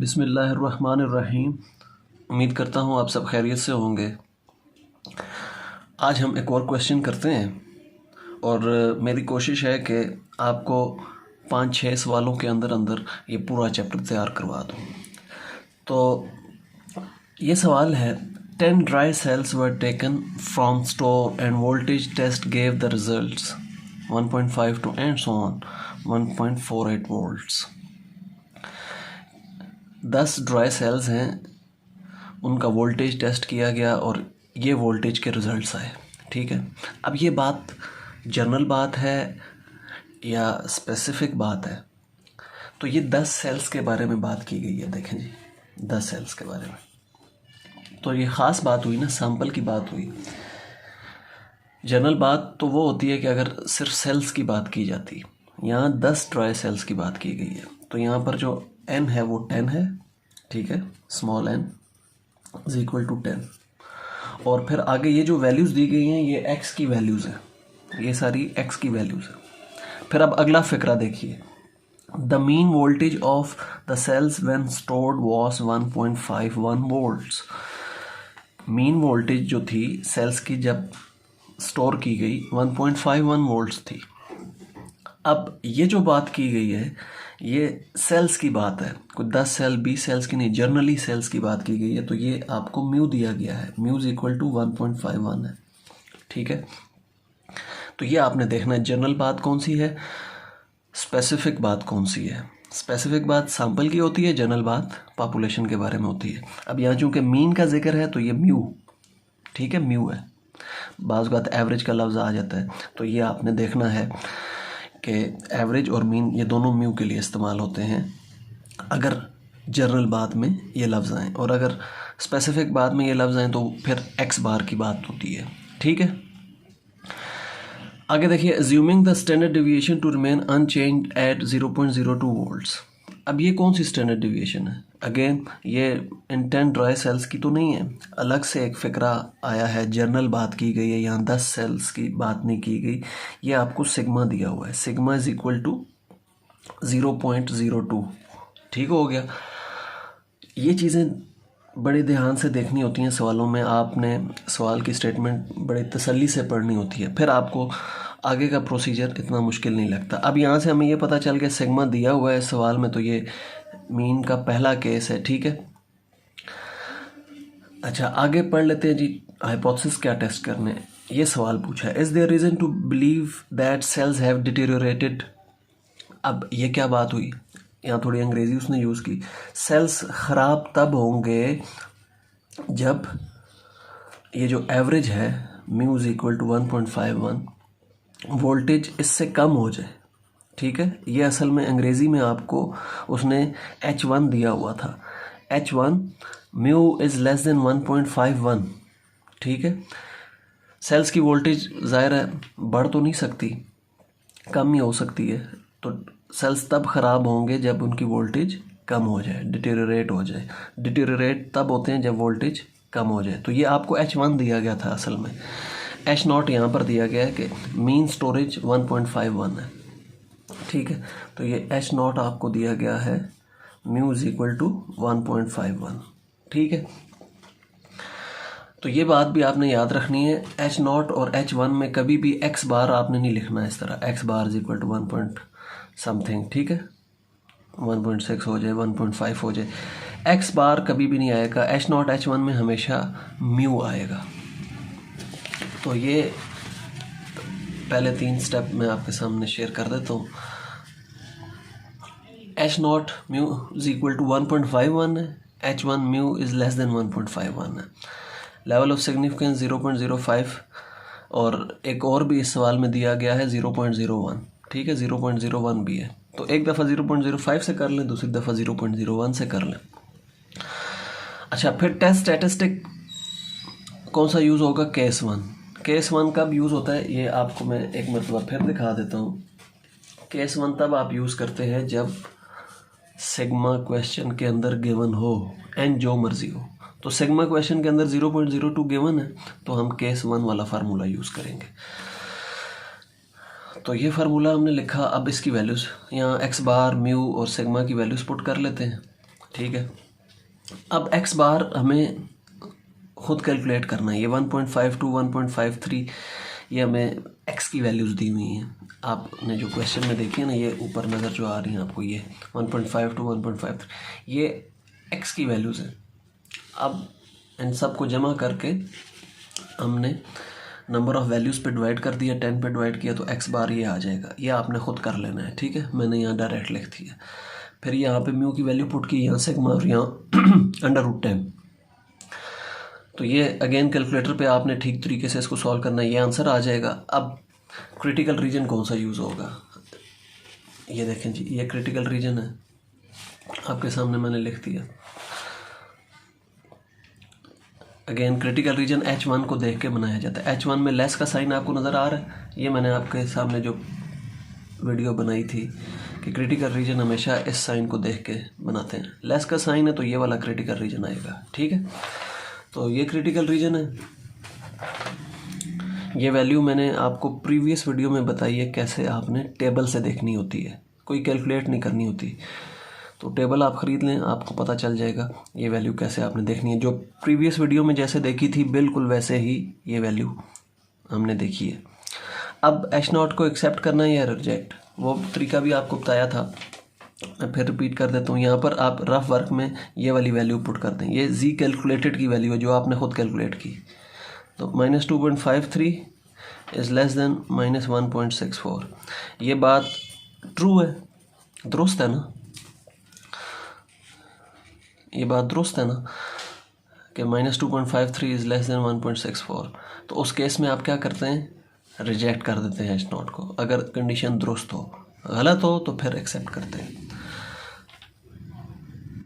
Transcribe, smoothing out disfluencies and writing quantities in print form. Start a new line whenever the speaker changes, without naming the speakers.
बिस्मिल्लाहिर्रहमानिर्रहीम। उम्मीद करता हूँ आप सब खैरियत से होंगे। आज हम एक और क्वेश्चन करते हैं और मेरी कोशिश है कि आपको 5-6 सवालों के अंदर अंदर ये पूरा चैप्टर तैयार करवा दूँ। तो ये सवाल है, 10 dry cells were taken from store and voltage test gave the results 1.5 to and so on 1.48 volts. 10 dry cells हैं, उनका वोल्टेज टेस्ट किया गया और ये वोल्टेज के रिज़ल्ट्स आए। ठीक है, अब ये बात जनरल बात है या स्पेसिफिक बात है? तो ये 10 सेल्स के बारे में बात की गई है। देखें जी, 10 सेल्स के बारे में तो ये ख़ास बात हुई ना, सैंपल की बात हुई। जनरल बात तो वो होती है कि अगर सिर्फ सेल्स की बात की जाती, यहाँ 10 ड्राई सेल्स की बात की गई है। तो यहाँ पर जो n है वो 10 है, ठीक है, small n is equal to 10। और फिर आगे ये जो वैल्यूज़ दी गई हैं ये x की वैल्यूज़ हैं, ये सारी x की वैल्यूज़ हैं। फिर अब अगला फिक्रा देखिए, the mean voltage of the cells when stored was 1.51 volts. Mean voltage जो थी सेल्स की जब स्टोर की गई 1.51 वोल्ट्स थी। अब ये जो बात की गई है ये सेल्स की बात है, कोई 10 सेल 20 सेल्स की नहीं, जर्नली सेल्स की बात की गई है। तो ये आपको म्यू दिया गया है, म्यू इज इक्वल टू 1.51 है। ठीक है, तो ये आपने देखना है जनरल बात कौन सी है, स्पेसिफिक बात कौन सी है। स्पेसिफिक बात सैंपल की होती है, जनरल बात पॉपुलेशन के बारे में होती है। अब यहाँ चूँकि मीन का जिक्र है तो ये म्यू, ठीक है, म्यू है। बाज़ बात एवरेज का लफ्ज़ आ जाता है, तो ये आपने देखना है कि एवरेज और मीन ये दोनों म्यू के लिए इस्तेमाल होते हैं अगर जनरल बात में ये लफ्ज़ आएँ, और अगर स्पेसिफिक बात में ये लफ्ज़ आएँ तो फिर एक्स बार की बात होती है। ठीक है, आगे देखिए, assuming the standard deviation to remain unchanged at 0.02 volts. अब ये कौन सी स्टैंडर्ड डिविएशन है? अगेन ये इन 10 ड्राई सेल्स की तो नहीं है, अलग से एक फ़िक्रा आया है, जर्नल बात की गई है, यहाँ 10 सेल्स की बात नहीं की गई। ये आपको सिग्मा दिया हुआ है, सिग्मा इज इक्वल टू 0.02। ठीक हो गया। ये चीज़ें बड़े ध्यान से देखनी होती हैं सवालों में, आपने सवाल की स्टेटमेंट बड़े तसल्ली से पढ़नी होती है, फिर आपको आगे का प्रोसीजर इतना मुश्किल नहीं लगता। अब यहाँ से हमें ये पता चल गया सिग्मा दिया हुआ है सवाल में, तो ये मीन का पहला केस है। ठीक है, अच्छा आगे पढ़ लेते हैं जी, हाइपोथेसिस क्या टेस्ट करने। ये सवाल पूछा है, is there reason to believe that sales have deteriorated. अब ये क्या बात हुई, यहाँ थोड़ी अंग्रेज़ी उसने यूज़ की। सेल्स ख़राब तब होंगे जब ये जो एवरेज है mu is equal to 1.51 voltage इससे कम हो जाए। ठीक है, ये असल में अंग्रेज़ी में आपको उसने H1 दिया हुआ था, H1 mu is less than 1.51। ठीक है, सेल्स की वोल्टेज ज़ाहिर है बढ़ तो नहीं सकती, कम ही हो सकती है। तो सेल्स तब ख़राब होंगे जब उनकी वोल्टेज कम हो जाए, डिटेरियोरेट हो जाए। डिटेरियोरेट तब होते हैं जब वोल्टेज कम हो जाए। तो ये आपको H1 दिया गया था, असल में H0 यहाँ पर दिया गया है कि मीन स्टोरेज 1.51 है। ठीक है, तो ये H0 आपको दिया गया है, म्यू इज इक्वल टू 1.51। ठीक है, तो ये बात भी आपने याद रखनी है, H0 और H1 में कभी भी x बार आपने नहीं लिखना इस तरह, x bar is equal to 1 point something. ठीक है, 1.6 हो जाए, 1.5 हो जाए, x बार कभी भी नहीं आएगा। H0 H1 में हमेशा म्यू आएगा। तो ये पहले 3 स्टेप मैं आपके सामने शेयर कर देता हूँ। H0 mu is equal to 1.51 है, H1 mu is less than 1.51 है। लेवल ऑफ सिग्निफिकेंस 0.05, और एक और भी इस सवाल में दिया गया है 0.01। ठीक है, 0.01 भी है। तो एक दफ़ा 0.05 से कर लें, दूसरी दफ़ा 0.01 से कर लें। अच्छा, फिर टेस्ट स्टैटिस्टिक कौन सा यूज़ होगा? केस 1। केस 1 कब यूज़ होता है ये आपको मैं एक मरतबा फिर दिखा देता हूँ। केस 1 तब आप यूज़ करते हैं जब सिग्मा क्वेश्चन के अंदर गिवन हो, एंड जो मर्जी हो। तो सिग्मा क्वेश्चन के अंदर 0.02 गिवन है, तो हम केस 1 वाला फार्मूला यूज़ करेंगे। तो ये फार्मूला हमने लिखा। अब इसकी वैल्यूज़ यहाँ एक्स बार, म्यू और सिग्मा की वैल्यूज़ पुट कर लेते हैं। ठीक है। अब एक्स बार हमें खुद कैलकुलेट करना है। ये 1.52 1.53 ये हमें एक्स की वैल्यूज़ दी हुई हैं। आपने जो क्वेश्चन में देखी है ना, ये ऊपर नज़र जो आ रही हैं आपको, ये 1.52 1.53 ये एक्स की वैल्यूज़ हैं। अब इन सब को जमा करके हमने नंबर ऑफ़ वैल्यूज़ पे डिवाइड कर दिया, 10 पे डिवाइड किया तो एक्स बार ये आ जाएगा। ये आपने ख़ुद कर लेना है, ठीक है। मैंने यहाँ डायरेक्ट लिख दिया। फिर यहाँ पे म्यू की वैल्यू पुट की, यहाँ सिग्मा और यहाँ √10। तो ये अगेन कैलकुलेटर पे आपने ठीक तरीके से इसको सॉल्व करना है, ये आंसर आ जाएगा। अब क्रिटिकल रीजन कौन सा यूज़ होगा, ये देखें जी, ये क्रिटिकल रीजन है, आपके सामने मैंने लिख दिया। अगेन क्रिटिकल रीजन H1 को देख के बनाया जाता है। H1 में लेस का साइन आपको नज़र आ रहा है, ये मैंने आपके सामने जो वीडियो बनाई थी कि क्रिटिकल रीजन हमेशा इस साइन को देख के बनाते हैं। लेस का साइन है तो ये वाला क्रिटिकल रीजन आएगा, ठीक है। तो ये क्रिटिकल रीजन है। ये वैल्यू मैंने आपको प्रीवियस वीडियो में बताई है कैसे आपने टेबल से देखनी होती है, कोई कैलकुलेट नहीं करनी होती। तो टेबल आप ख़रीद लें, आपको पता चल जाएगा ये वैल्यू कैसे आपने देखनी है। जो प्रीवियस वीडियो में जैसे देखी थी बिल्कुल वैसे ही ये वैल्यू हमने देखी है। अब H0 को एक्सेप्ट करना है या रिजेक्ट, वो तरीका भी आपको बताया था, मैं फिर रिपीट कर देता हूँ। यहाँ पर आप रफ वर्क में ये वाली वैल्यू पुट कर दें। ये जी कैलकुलेटेड की वैल्यू है जो आपने ख़ुद कैलकुलेट की। तो -2.53 इज़ लेस देन -1.64। ये बात ट्रू है, दुरुस्त है ना, ये बात दुरुस्त है ना कि -2.53 इज़ लेस देन 1.64। तो उस केस में आप क्या करते हैं, रिजेक्ट कर देते हैं H0 को। अगर कंडीशन दुरुस्त हो, गलत हो तो फिर एक्सेप्ट करते हैं।